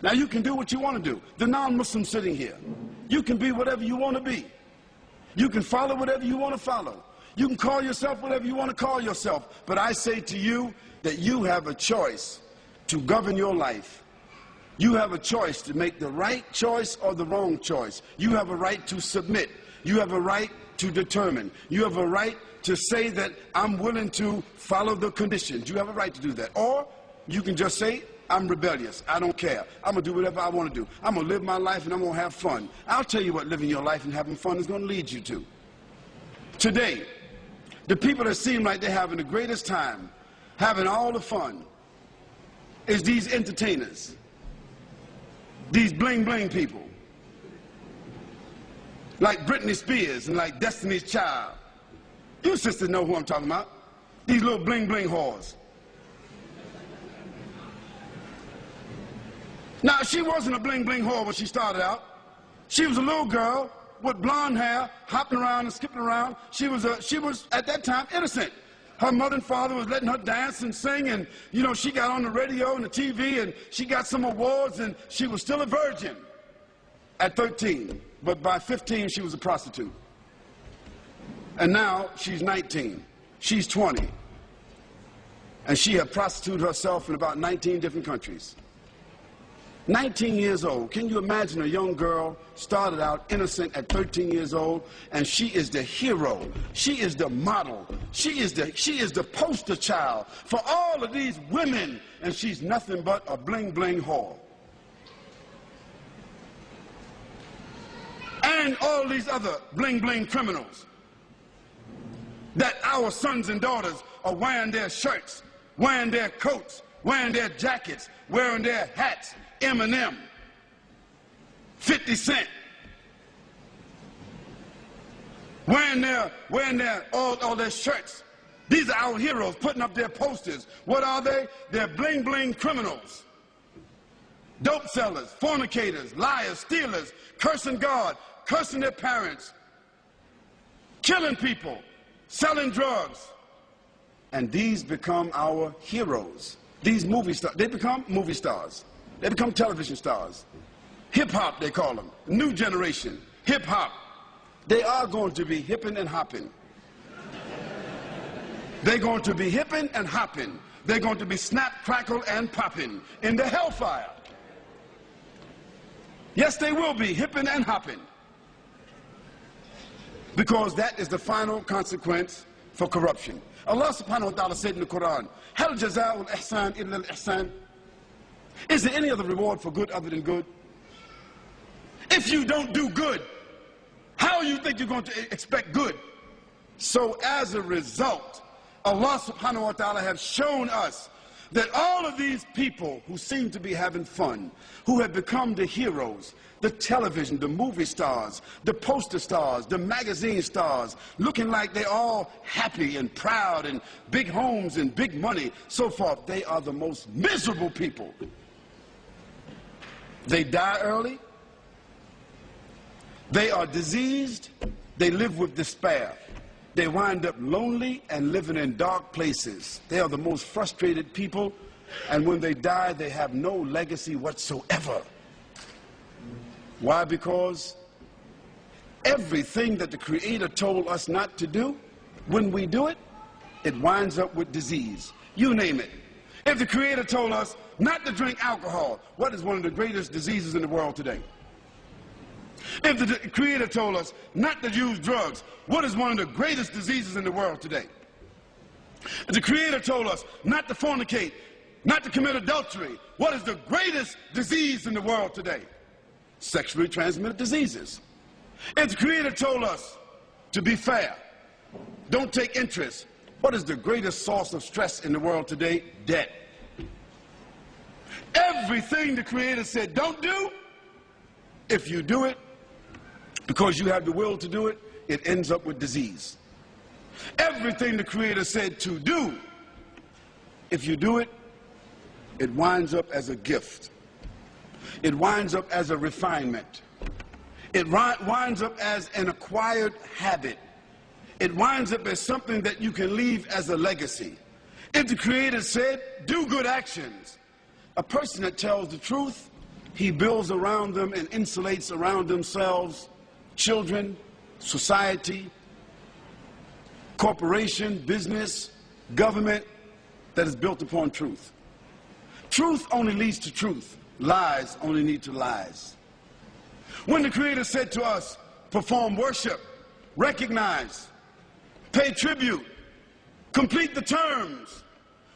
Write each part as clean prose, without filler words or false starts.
Now you can do what you want to do. The non-Muslim sitting here, you can be whatever you want to be. You can follow whatever you want to follow. You can call yourself whatever you want to call yourself. But I say to you that you have a choice to govern your life. You have a choice to make the right choice or the wrong choice. You have a right to submit. You have a right to determine. You have a right to say that I'm willing to follow the conditions. You have a right to do that. Or you can just say, I'm rebellious. I don't care. I'm going to do whatever I want to do. I'm going to live my life and I'm going to have fun. I'll tell you what living your life and having fun is going to lead you to. Today, the people that seem like they're having the greatest time, having all the fun, is these entertainers. These bling-bling people. Like Britney Spears and like Destiny's Child. You sisters know who I'm talking about. These little bling-bling whores. Now, she wasn't a bling-bling whore when she started out. She was a little girl with blonde hair, hopping around and skipping around. She was, at that time, innocent. Her mother and father was letting her dance and sing, and, you know, she got on the radio and the TV, and she got some awards, and she was still a virgin at 13. But by 15, she was a prostitute. And now, she's 19. She's 20. And she had prostituted herself in about 19 different countries. 19 years old. Can you imagine a young girl started out innocent at 13 years old, and she is the hero. She is the model. She is the poster child for all of these women, and she's nothing but a bling-bling whore. And all these other bling-bling criminals that our sons and daughters are wearing their shirts, wearing their coats, wearing their jackets, wearing their hats. Eminem, 50 Cent, wearing all their shirts. These are our heroes, putting up their posters. What are they? They're bling-bling criminals, dope sellers, fornicators, liars, stealers, cursing God, cursing their parents, killing people, selling drugs. And these become our heroes. These movie stars, they become movie stars. They become television stars. Hip-hop, they call them. New generation. Hip-hop. They are going to be hipping and hopping. They're going to be hipping and hopping. They're going to be snap, crackle, and popping in the hellfire. Yes, they will be hipping and hopping. Because that is the final consequence for corruption. Allah subhanahu wa ta'ala said in the Quran, Hal jaza'ul ihsan illa al-ihsan. Is there any other reward for good other than good? If you don't do good, how you think you're going to expect good? So as a result, Allah subhanahu wa ta'ala has shown us that all of these people who seem to be having fun, who have become the heroes, the television, the movie stars, the poster stars, the magazine stars, looking like they're all happy and proud and big homes and big money, so forth, they are the most miserable people. They die early. They are diseased. They live with despair. They wind up lonely and living in dark places. They are the most frustrated people, and when they die, they have no legacy whatsoever. Why? Because everything that the Creator told us not to do, when we do it, it winds up with disease. You name it. If the Creator told us not to drink alcohol, what is one of the greatest diseases in the world today? If the Creator told us not to use drugs, what is one of the greatest diseases in the world today? If the Creator told us not to fornicate, not to commit adultery, what is the greatest disease in the world today? Sexually transmitted diseases. If the Creator told us to be fair, don't take interest, what is the greatest source of stress in the world today? Debt. Everything the Creator said don't do, if you do it because you have the will to do it, it ends up with disease. Everything the Creator said to do, if you do it, it winds up as a gift. It winds up as a refinement. It winds up as an acquired habit. It winds up as something that you can leave as a legacy. If the Creator said, do good actions, a person that tells the truth He builds around them and insulates around themselves children, society, corporation, business, government that is built upon truth. Truth only leads to truth. Lies only lead to lies. When the Creator said to us, perform worship, recognize, pay tribute, complete the terms,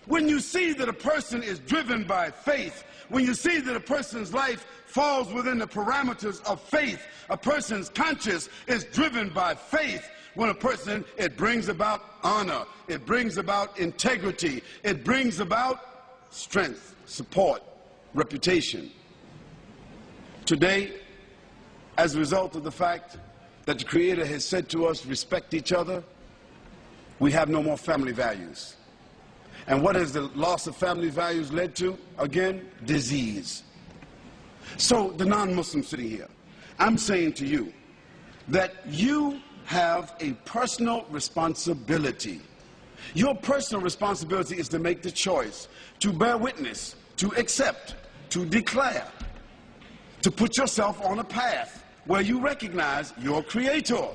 when you see that a person is driven by faith, when you see that a person's life falls within the parameters of faith, a person's conscience is driven by faith, when a person, it brings about honor, it brings about integrity, it brings about strength, support, reputation. Today, as a result of the fact that the Creator has said to us, respect each other, we have no more family values. And what has the loss of family values led to? Again, disease. So the non-Muslim sitting here, I'm saying to you that you have a personal responsibility. Your personal responsibility is to make the choice, to bear witness, to accept, to declare, to put yourself on a path where you recognize your Creator.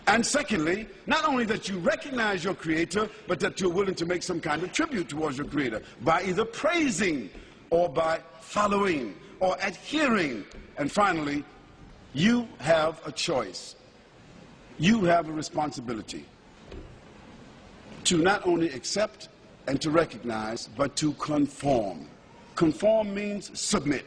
And secondly, not only that you recognize your Creator, but that you're willing to make some kind of tribute towards your Creator by either praising or by following or adhering. And finally, you have a choice. You have a responsibility to not only accept and to recognize, but to conform. Conform means submit.